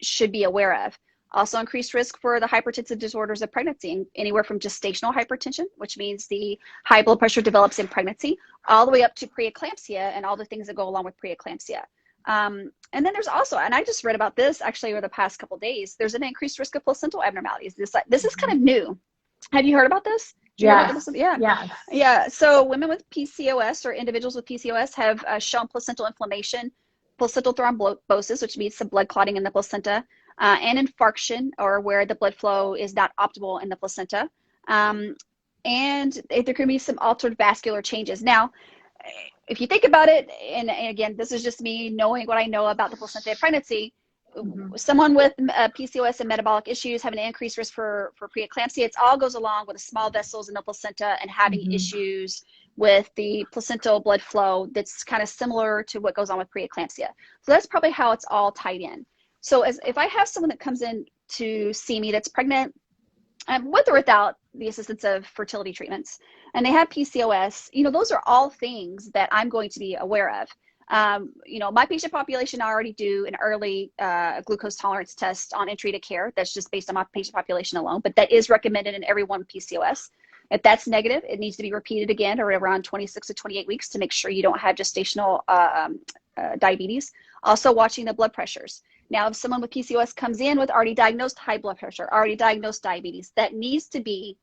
should be aware of. Also increased risk for the hypertensive disorders of pregnancy, anywhere from gestational hypertension, which means the high blood pressure develops in pregnancy, all the way up to preeclampsia and all the things that go along with preeclampsia. And then there's also, and I just read about this actually over the past couple of days, there's an increased risk of placental abnormalities. This is kind of new. Have you heard about this? Yeah. So women with PCOS or individuals with PCOS have shown placental inflammation, placental thrombosis, which means some blood clotting in the placenta, and infarction, or where the blood flow is not optimal in the placenta. And there can be some altered vascular changes. Now, if you think about it, and again, this is just me knowing what I know about the placenta of pregnancy, someone with PCOS and metabolic issues having an increased risk for preeclampsia. It all goes along with the small vessels in the placenta and having issues with the placental blood flow that's kind of similar to what goes on with preeclampsia. So that's probably how it's all tied in. So if I have someone that comes in to see me that's pregnant, with or without the assistance of fertility treatments, and they have PCOS, those are all things that I'm going to be aware of. My patient population, I already do an early glucose tolerance test on entry to care. That's just based on my patient population alone, but that is recommended in everyone with PCOS. If that's negative, it needs to be repeated again or around 26 to 28 weeks to make sure you don't have gestational diabetes. Also watching the blood pressures. Now, if someone with PCOS comes in with already diagnosed high blood pressure, already diagnosed diabetes, that needs to be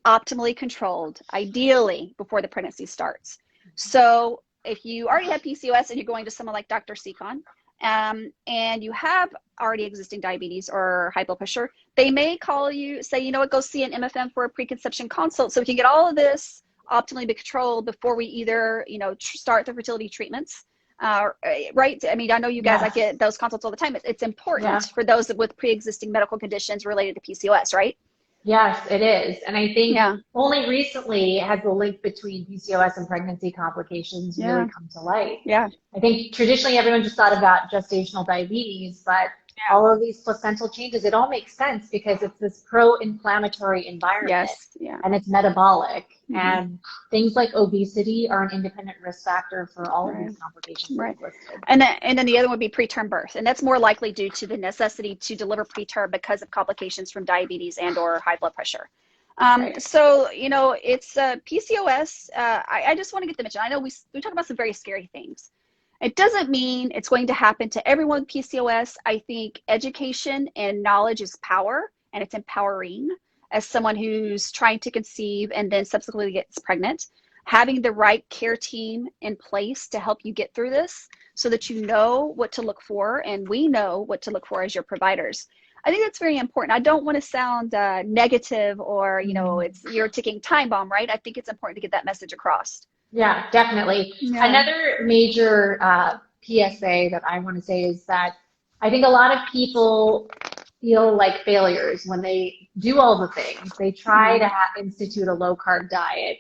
optimally controlled, ideally before the pregnancy starts. So if you already have PCOS and you're going to someone like Dr. Sekhon, and you have already existing diabetes or high blood pressure, they may call you, say, go see an MFM for a preconception consult so we can get all of this optimally controlled before we either, start the fertility treatments. Right? I mean, I know you guys, I get those consults all the time. It's important for those with pre-existing medical conditions related to PCOS, right? Yes, it is. And I think only recently has the link between PCOS and pregnancy complications really come to light. Yeah. I think traditionally everyone just thought about gestational diabetes, but all of these placental changes, it all makes sense because it's this pro-inflammatory environment and it's metabolic. And things like obesity are an independent risk factor for all of these complications. And then the other would be preterm birth. And that's more likely due to the necessity to deliver preterm because of complications from diabetes and or high blood pressure. So, it's PCOS. I just want to get the mention. I know we talk about some very scary things. It doesn't mean it's going to happen to everyone with PCOS. I think education and knowledge is power, and it's empowering as someone who's trying to conceive and then subsequently gets pregnant. Having the right care team in place to help you get through this so that you know what to look for, and we know what to look for as your providers. I think that's very important. I don't want to sound negative or, you're a ticking time bomb, right? I think it's important to get that message across. Yeah, definitely. Another major PSA that I want to say is that I think a lot of people feel like failures when they do all the things. They try to institute a low-carb diet.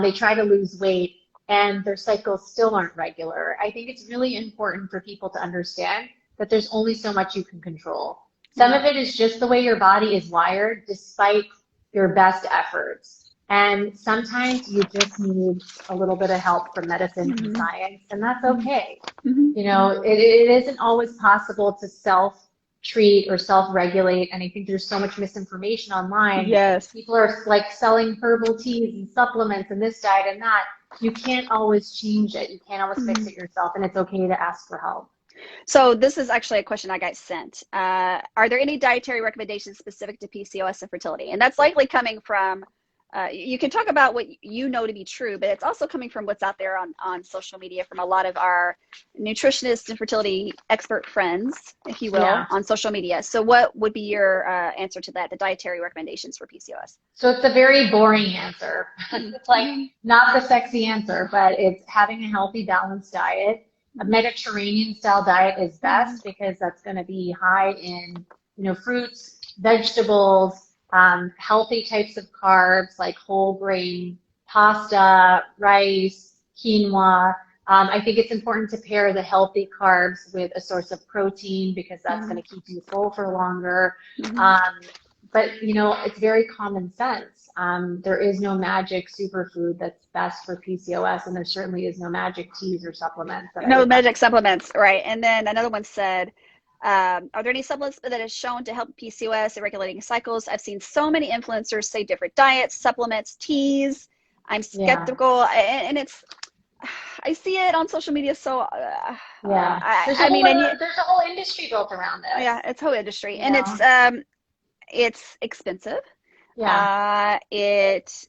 They try to lose weight, and their cycles still aren't regular. I think it's really important for people to understand that there's only so much you can control. Some of it is just the way your body is wired, despite your best efforts. And sometimes you just need a little bit of help from medicine and science, and that's okay. It isn't always possible to self-treat or self-regulate, and I think there's so much misinformation online. Yes. People are like selling herbal teas and supplements and this diet and that. You can't always change it. You can't always fix it yourself, and it's okay to ask for help. So this is actually a question I got sent. Are there any dietary recommendations specific to PCOS and fertility? And that's likely coming from you can talk about what you know to be true, but it's also coming from what's out there on social media from a lot of our nutritionists and fertility expert friends, if you will, on social media. So what would be your answer to that, the dietary recommendations for PCOS? So it's a very boring answer. It's like not the sexy answer, but it's having a healthy, balanced diet. A Mediterranean style diet is best because that's going to be high in, fruits, vegetables, healthy types of carbs like whole grain, pasta, rice, quinoa. I think it's important to pair the healthy carbs with a source of protein because that's going to keep you full for longer. But, it's very common sense. There is no magic superfood that's best for PCOS, and there certainly is no magic teas or supplements. No magic supplements, right. And then another one said, are there any supplements that is shown to help PCOS and regulating cycles? I've seen so many influencers say different diets, supplements, teas. I'm skeptical, and it's, I see it on social media. So there's a whole industry built around this. Yeah, it's a whole industry, and it's expensive. It's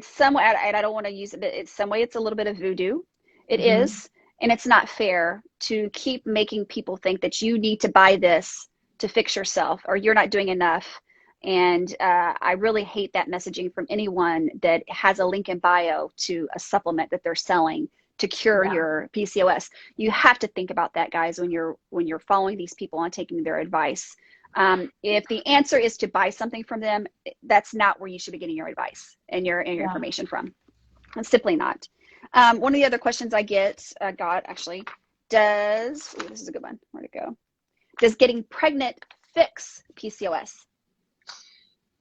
some way, and I don't want to use it, but it's some way it's a little bit of voodoo. It is. And it's not fair to keep making people think that you need to buy this to fix yourself or you're not doing enough. And I really hate that messaging from anyone that has a link in bio to a supplement that they're selling to cure your PCOS. You have to think about that, guys, when you're following these people and taking their advice. If the answer is to buy something from them, that's not where you should be getting your advice and your information from. It's simply not. One of the other questions I got actually, this is a good one. Where'd it go? Does getting pregnant fix PCOS?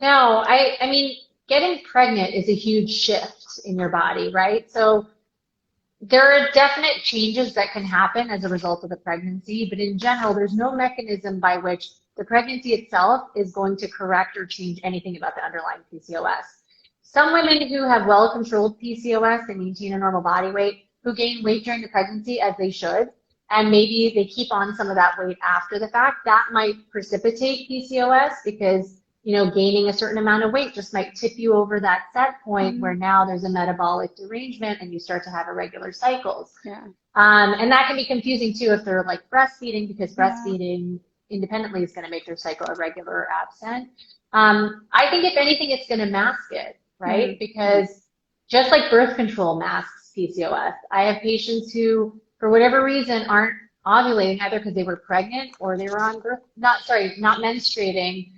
No, I mean, getting pregnant is a huge shift in your body, right? So there are definite changes that can happen as a result of the pregnancy, but in general, there's no mechanism by which the pregnancy itself is going to correct or change anything about the underlying PCOS. Some women who have well-controlled PCOS and maintain a normal body weight, who gain weight during the pregnancy as they should, and maybe they keep on some of that weight after the fact, that might precipitate PCOS because, you know, gaining a certain amount of weight just might tip you over that set point where now there's a metabolic derangement and you start to have irregular cycles. And that can be confusing too if they're like breastfeeding, because breastfeeding independently is going to make their cycle irregular or absent. I think if anything, it's going to mask it, right? Because just like birth control masks PCOS, I have patients who, for whatever reason, aren't ovulating either because they were pregnant or they were on not menstruating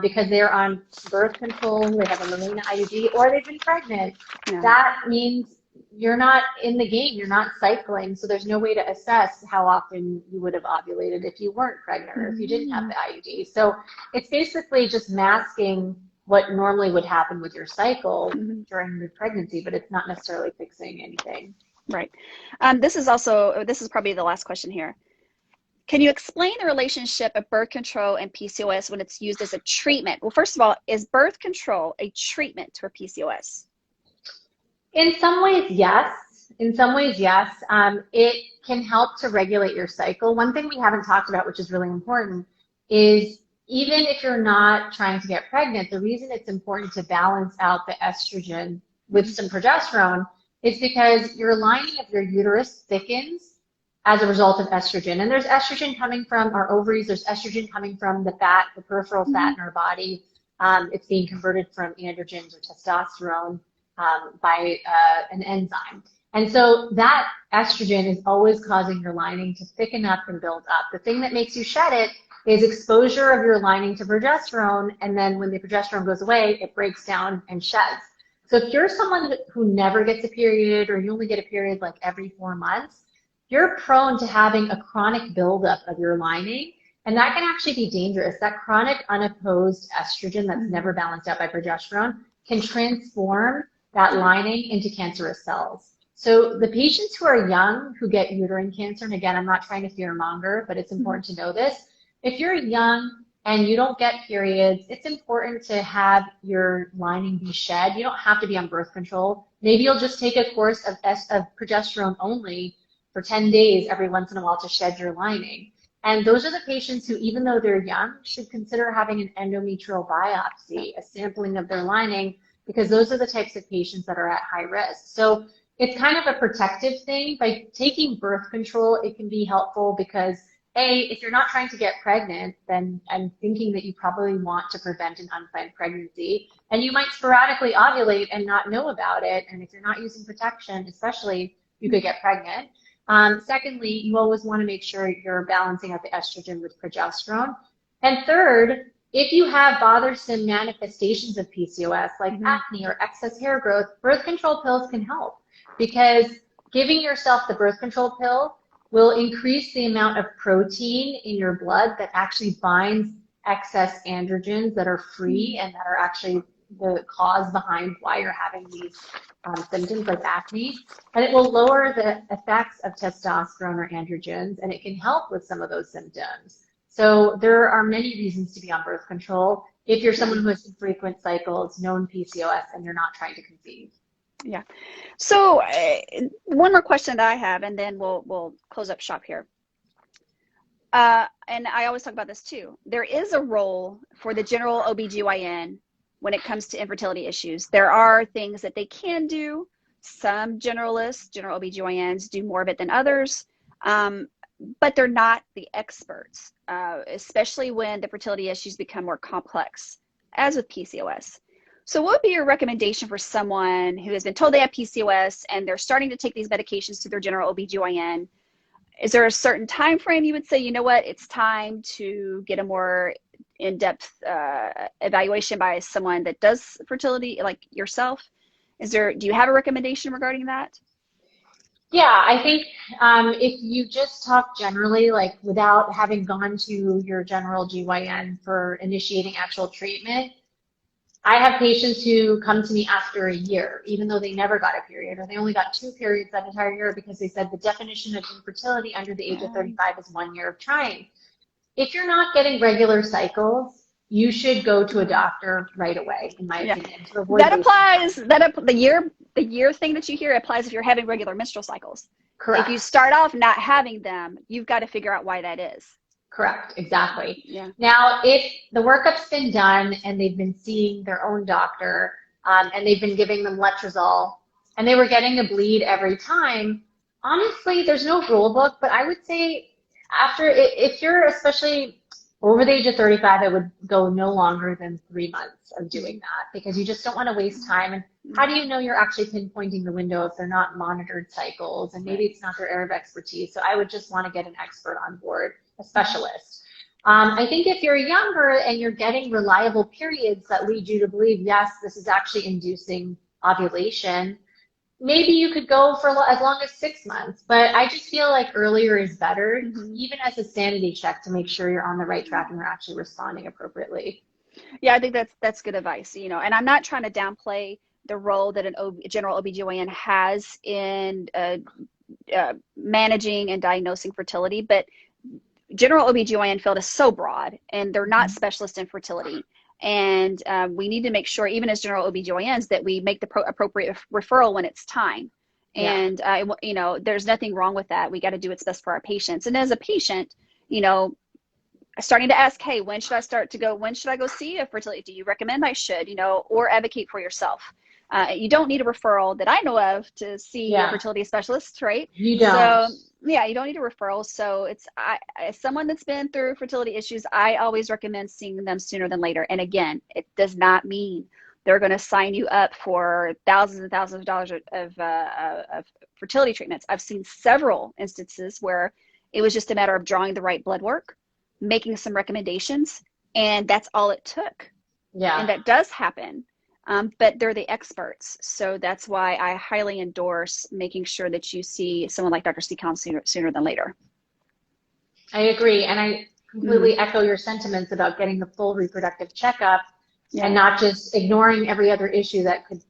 because they're on birth control, they have a Mirena IUD, or they've been pregnant. That means you're not in the game, you're not cycling, so there's no way to assess how often you would have ovulated if you weren't pregnant or if you didn't have the IUD. So it's basically just masking what normally would happen with your cycle during the pregnancy, but it's not necessarily fixing anything. Right. This is probably the last question here. Can you explain the relationship of birth control and PCOS when it's used as a treatment? Well, first of all, is birth control a treatment for PCOS? In some ways, yes. In some ways, yes. It can help to regulate your cycle. One thing we haven't talked about, which is really important, is even if you're not trying to get pregnant, the reason it's important to balance out the estrogen with some progesterone is because your lining of your uterus thickens as a result of estrogen. And there's estrogen coming from our ovaries. There's estrogen coming from the fat, the peripheral fat in our body. It's being converted from androgens or testosterone by an enzyme. And so that estrogen is always causing your lining to thicken up and build up. The thing that makes you shed it is exposure of your lining to progesterone. And then when the progesterone goes away, it breaks down and sheds. So if you're someone who never gets a period, or you only get a period like every 4 months, you're prone to having a chronic buildup of your lining, and that can actually be dangerous. That chronic unopposed estrogen that's never balanced out by progesterone can transform that lining into cancerous cells. So the patients who are young who get uterine cancer, and again, I'm not trying to fearmonger, but it's important to know this. If you're young and you don't get periods, it's important to have your lining be shed. You don't have to be on birth control. Maybe you'll just take a course of progesterone only for 10 days every once in a while to shed your lining. And those are the patients who, even though they're young, should consider having an endometrial biopsy, a sampling of their lining, because those are the types of patients that are at high risk. So it's kind of a protective thing. By taking birth control, it can be helpful because, A, if you're not trying to get pregnant, then I'm thinking that you probably want to prevent an unplanned pregnancy. And you might sporadically ovulate and not know about it. And if you're not using protection, especially, you could get pregnant. Secondly, you always want to make sure you're balancing out the estrogen with progesterone. And third, if you have bothersome manifestations of PCOS, like acne or excess hair growth, birth control pills can help, because giving yourself the birth control pill will increase the amount of protein in your blood that actually binds excess androgens that are free and that are actually the cause behind why you're having these symptoms like acne. And it will lower the effects of testosterone or androgens, and it can help with some of those symptoms. So there are many reasons to be on birth control if you're someone who has frequent cycles, known PCOS, and you're not trying to conceive. Yeah. So one more question that I have, and then we'll close up shop here. And I always talk about this too. There is a role for the general OBGYN when it comes to infertility issues. There are things that they can do. Some generalists, general OBGYNs, do more of it than others, but they're not the experts, especially when the fertility issues become more complex, as with PCOS. So what would be your recommendation for someone who has been told they have PCOS and they're starting to take these medications to their general OBGYN? Is there a certain time frame you would say, you know what, it's time to get a more in-depth evaluation by someone that does fertility, like yourself? Do you have a recommendation regarding that? Yeah, I think if you just talk generally, like without having gone to your general GYN for initiating actual treatment, I have patients who come to me after a year, even though they never got a period, or they only got 2 periods that entire year because they said the definition of infertility under the age of 35 is 1 year of trying. If you're not getting regular cycles, you should go to a doctor right away, in my opinion, to avoid that applies. The year thing that you hear applies if you're having regular menstrual cycles. Correct. If you start off not having them, you've got to figure out why that is. Correct, exactly. Yeah. Now, if the workup's been done and they've been seeing their own doctor and they've been giving them letrozole and they were getting a bleed every time, honestly, there's no rule book, but I would say if you're especially over the age of 35, I would go no longer than 3 months of doing that because you just don't want to waste time. And how do you know you're actually pinpointing the window if they're not monitored cycles and maybe it's not their area of expertise? So I would just want to get an expert on board, a specialist. I think if you're younger and you're getting reliable periods that lead you to believe, yes, this is actually inducing ovulation, maybe you could go for as long as 6 months. But I just feel like earlier is better, even as a sanity check to make sure you're on the right track and you're actually responding appropriately. Yeah, I think that's good advice, and I'm not trying to downplay the role that a general OBGYN has in managing and diagnosing fertility, but general OBGYN field is so broad and they're not specialists in fertility. And we need to make sure, even as general OBGYNs, that we make the appropriate referral when it's time. And, there's nothing wrong with that. We got to do what's best for our patients. And as a patient, starting to ask, hey, when should I go see a fertility? Do you recommend I should, or advocate for yourself? You don't need a referral that I know of to see a fertility specialist, right? You don't. So, you don't need a referral. So as someone that's been through fertility issues, I always recommend seeing them sooner than later. And again, it does not mean they're going to sign you up for thousands and thousands of dollars of fertility treatments. I've seen several instances where it was just a matter of drawing the right blood work, making some recommendations, and that's all it took. Yeah. And that does happen. But they're the experts. So that's why I highly endorse making sure that you see someone like Dr. Sekhon sooner than later. I agree. And I completely echo your sentiments about getting the full reproductive checkup and not just ignoring every other issue that could,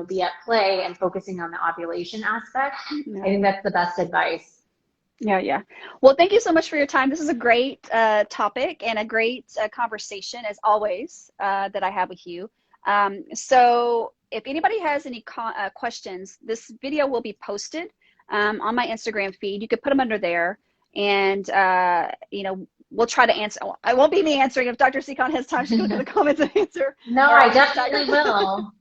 be at play and focusing on the ovulation aspect. I think that's the best advice. Yeah. Well, thank you so much for your time. This is a great topic and a great conversation, as always, that I have with you. So if anybody has any questions, this video will be posted on my Instagram feed. You could put them under there and, we'll try to answer. I won't be me answering. If Dr. Sekhon has time, she'll go to the comments and answer. No, I definitely will.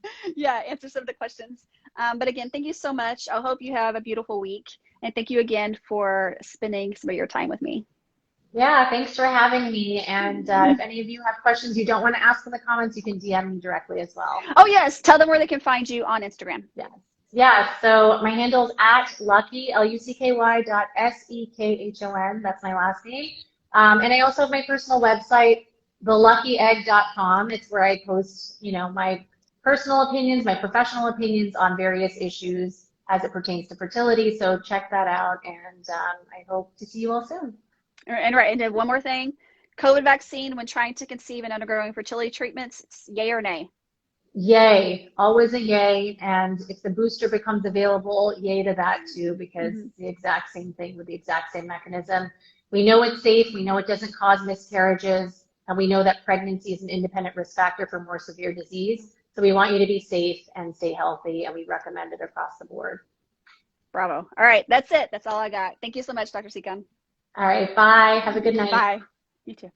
Answer some of the questions. But again, thank you so much. I hope you have a beautiful week. And thank you again for spending some of your time with me. Yeah, thanks for having me. And if any of you have questions you don't want to ask in the comments, you can DM me directly as well. Oh, yes. Tell them where they can find you on Instagram. Yes. Yeah, so my handle is @lucky, LUCKY.SEKHON. That's my last name. And I also have my personal website, theluckyegg.com. It's where I post, my personal opinions, my professional opinions on various issues as it pertains to fertility. So check that out. And I hope to see you all soon. And then one more thing, COVID vaccine when trying to conceive and undergoing fertility treatments, it's yay or nay? Yay, always a yay. And if the booster becomes available, yay to that too, because it's the exact same thing with the exact same mechanism. We know it's safe, we know it doesn't cause miscarriages, and we know that pregnancy is an independent risk factor for more severe disease. So we want you to be safe and stay healthy, and we recommend it across the board. Bravo. All right, that's it. That's all I got. Thank you so much, Dr. Sekhon. All right, bye. Have a good night. Bye. You too.